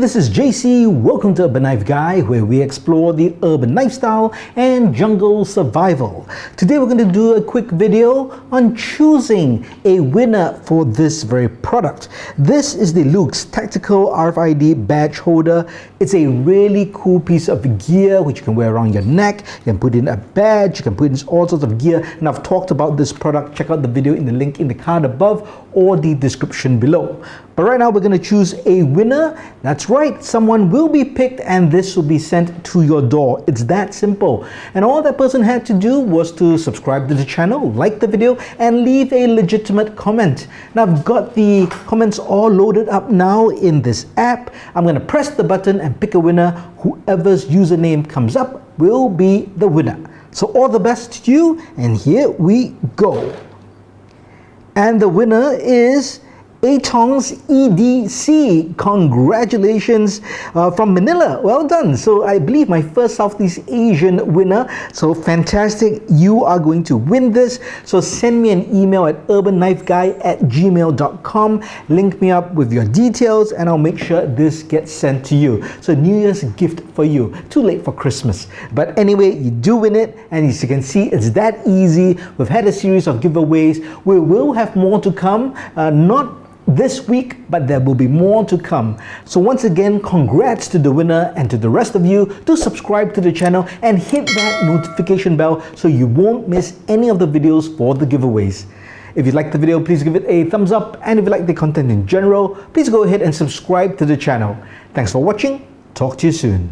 this is JC. Welcome to Urban Knife Guy, where we explore the urban lifestyle and jungle survival. Today we're going to do a quick video on choosing a winner for this very product. This is the LUIGX Tactical RFID Badge Holder. It's a really cool piece of gear which you can wear around your neck. You can put in a badge, you can put in all sorts of gear, and I've talked about this product. Check out the video in the link in the card above or the description below. But right now we're going to choose a winner. That's right, someone will be picked and this will be sent to your door. It's that simple. And all that person had to do was to subscribe to the channel, like the video, and leave a legitimate comment. Now I've got the comments all loaded up now in this app. I'm going to press the button and pick a winner. Whoever's username comes up will be the winner. So all the best to you, and here we go. And the winner is Atong's EDC. Congratulations from Manila. Well done. So I believe my first Southeast Asian winner. So fantastic. You are going to win this. So send me an email at urbandknifeguy@gmail.com. Link me up with your details and I'll make sure this gets sent to you. So New Year's gift for you. Too late for Christmas. But anyway, you do win it, and as you can see, it's that easy. We've had a series of giveaways. We will have more to come. Not this week, but there will be more to come. So once again, congrats to the winner, and to the rest of you, do subscribe to the channel and hit that notification bell so you won't miss any of the videos for the giveaways. If you like the video, please give it a thumbs up, and if you like the content in general, please go ahead and subscribe to the channel. Thanks for watching. Talk to you soon.